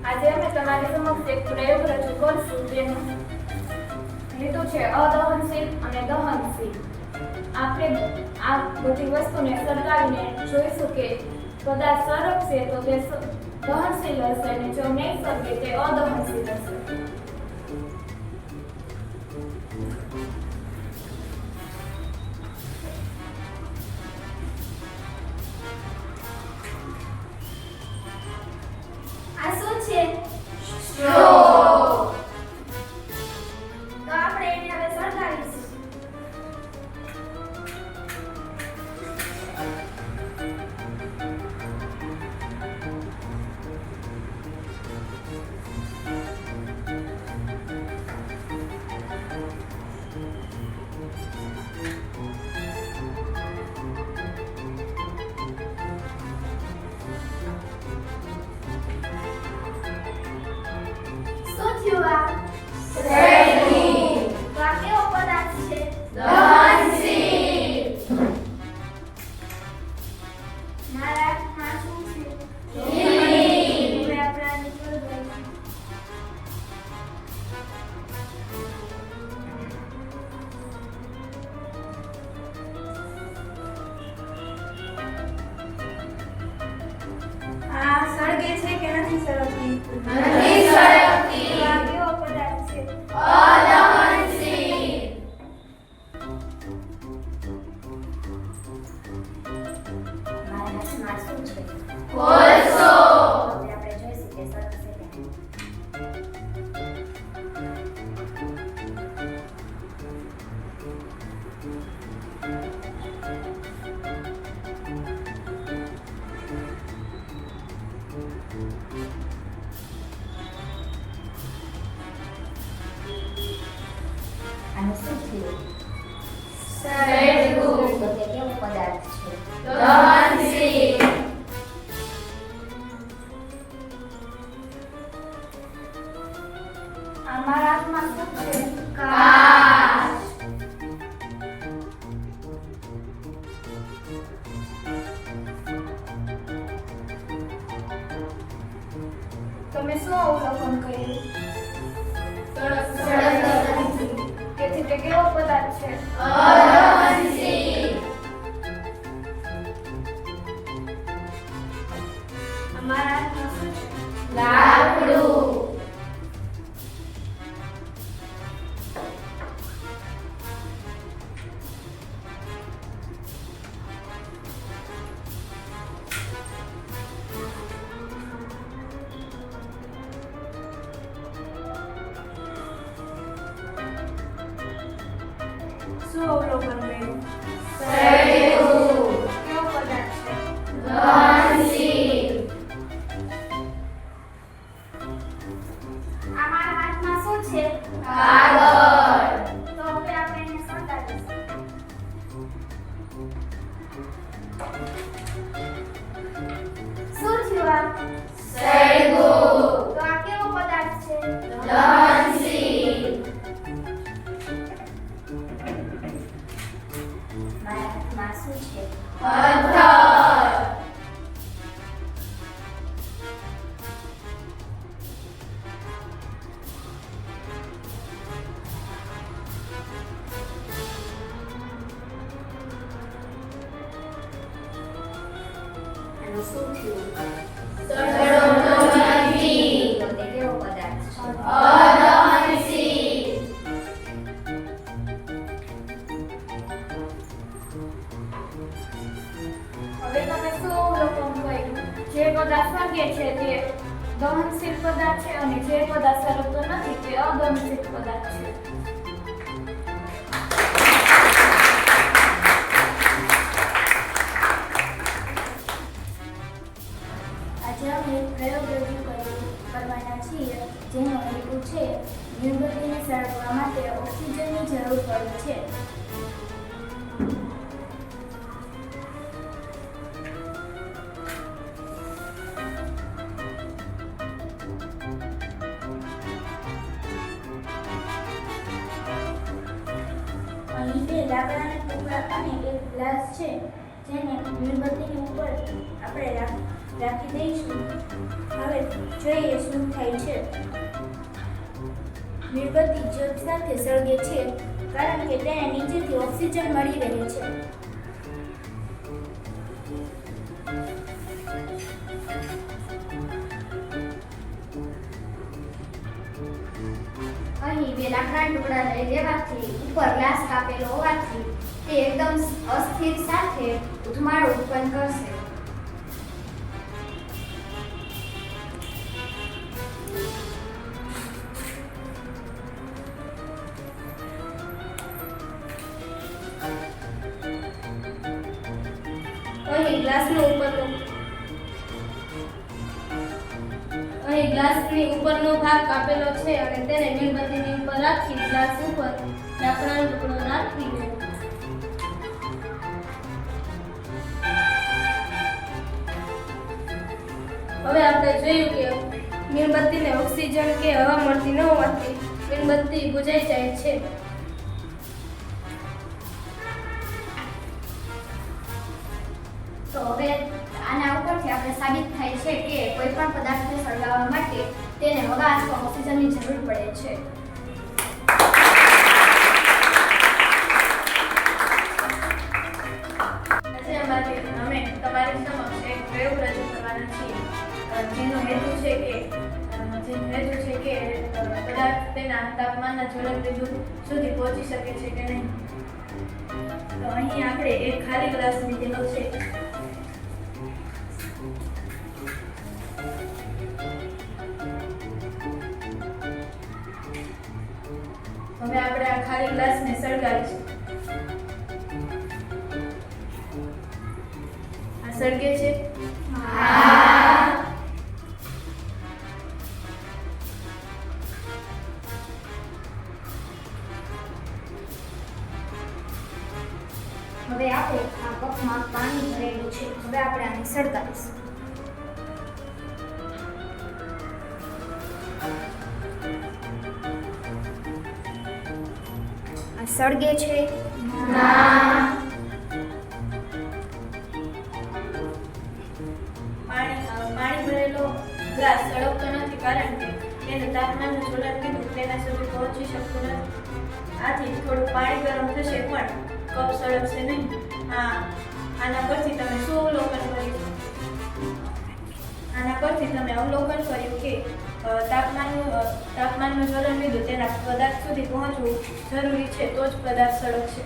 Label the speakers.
Speaker 1: આજે અમે તમારી સમક્ષ એક પ્રયોગ રજૂ કરશું જેનું લીધું છે અદહનશીલ અને દહનશીલ. આપણે આ બધી વસ્તુને સળગાવીને જોઈશું કે પદાર્થ સળગશે તો તે દહનશીલ હશે અને જો નહીં સળગે તે અદહનશીલ હશે.
Speaker 2: આ શું છે?
Speaker 1: સ્ટ્રો.
Speaker 2: તો આપણે એને હવે સળગાવીશું. શું થયું આ?
Speaker 1: સળગી.
Speaker 2: તો આ કેવો પદાર્થ છે?
Speaker 1: દહનશીલ.
Speaker 2: મારા હાથમાં શું છે?
Speaker 1: ચીની.
Speaker 2: હવે આપણે આને સળગાવીશું. આ સળગે છે કે નથી સળગતી?
Speaker 1: નથી સળગતી.
Speaker 2: તો આ કેવો પદાર્થ છે?
Speaker 1: અદહનશીલ.
Speaker 3: મારા હાથમાં શું છે?
Speaker 1: કોલસો.
Speaker 3: હવે આપણે જોઈશું કે સળગશે કે નહીં. આનું શું થયું?
Speaker 1: સળગવું.
Speaker 3: તો તે કેવો પદાર્થ છે?
Speaker 1: દહનશીલ.
Speaker 2: આ મારા હાથમાં શું છે?
Speaker 1: કાચ.
Speaker 2: તમે શું અવલોકન કર્યું?
Speaker 1: સળગતી.
Speaker 2: તેથી તે કેવો પદાર્થ છે?
Speaker 1: અદહનશીલ.
Speaker 2: અમારા હાથમાં શું છે?
Speaker 1: લાકડું.
Speaker 2: શું અવલોકન કર્યું?
Speaker 1: સળગવું.
Speaker 2: કેવો પદાર્થ છે?
Speaker 1: દહનશીલ.
Speaker 2: અમારા હાથમાં શું છે?
Speaker 1: કાગળ.
Speaker 2: તો હવે આપણે એને સળગાવીશું. શું થયું આ?
Speaker 1: સળગવું.
Speaker 2: તો આ કેવો પદાર્થ છે?
Speaker 1: દહનશીલ.
Speaker 3: મારા હાથમાં શું છે?
Speaker 1: પથ્થર.
Speaker 3: આનું શું થયું?
Speaker 1: સળગતો નથી.
Speaker 3: તો તે કેવો પદાર્થ છે?
Speaker 1: અદહનશીલ.
Speaker 2: હવે તમે શું અવલોકન કર્યું? જે પદાર્થ સળગે છે તે દહનશીલ પદાર્થ છે અને જે પદાર્થ સળગતો નથી તે અદહનશીલ પદાર્થ છે. આજે અમે એક પ્રયોગ રજૂ કરવાના છીએ જેનો હેતુ છે મીણબત્તીને સળગવા માટે ઓક્સિજનની જરૂર પડે છે. અહીં બે લાકડાના ટુકડા અને એક ગ્લાસ છે જેને મીણબત્તીની ઉપર આપણે રાખી દઈશું. હવે જોઈએ શું થાય છે. મીણબત્તી જ્યોત સાથે સળગે છે કારણ કે તેને નીચેથી ઓક્સિજન મળી રહે છે.
Speaker 3: અહીં બે લાકડાના ટુકડા લઈ લેવાથી ઉપર ગ્લાસ કાપેલો હોવાથી તે એકદમ અસ્થિર સાથે ધુમાડો ઉત્પન્ન કરશે.
Speaker 2: અહીં ગ્લાસની ઉપરનો ભાગ કાપેલો છે અને તેને મીણબત્તીની ઉપર રાખી ગ્લાસ ઉપર લાકડાનો ટુકડો નાખીને હવે આપણે જોયું કે મીણબત્તીને ઓક્સિજન કે હવા મળતી ન હોવાથી મીણબત્તી બુઝાઈ જાય છે.
Speaker 3: તો હવે આના ઉપરથી આપણે સાબિત થાય છે કે કોઈ પણ પદાર્થને સળગાવવા માટે તેને હવા અથવા ઓક્સિજનની જરૂર પડે છે.
Speaker 1: આજે અમે તમારી સમક્ષ એક પ્રયોગ રજૂ કરવાના છીએ જેનો હેતુ છે કે પદાર્થ તેના તાપમાનના જ્વલન બિંદુ સુધી પહોંચી શકે છે કે નહીં. તો અહીં આપણે એક ખાલી ગ્લાસ લીધેલો છે. હવે આપણે આ ખાલી ગ્લાસને સળગાવીશું. આ સળગે છે.
Speaker 3: હવે આપણે આ કપમાં પાણી ભરેલું છે. હવે આપણે આને સળગાવીશું. આ સળગે છે.
Speaker 1: પાણી ભરેલો ગ્લાસ સળગતો નથી કારણ કે તેનું તાપમાનનું જ્વલન બિંદુ તેના સુધી પહોંચી શકતું નથી. આથી થોડું પાણી ગરમ થશે પણ કપ સળગશે નહીં. આના પરથી તમે શું અવલોકન કર્યું? આના પરથી તમે અવલોકન કર્યું કે તાપમાનનું જ્વલન બિંદુ તેના પદાર્થ સુધી પહોંચવું જરૂરી છે તો જ પદાર્થ સળગશે.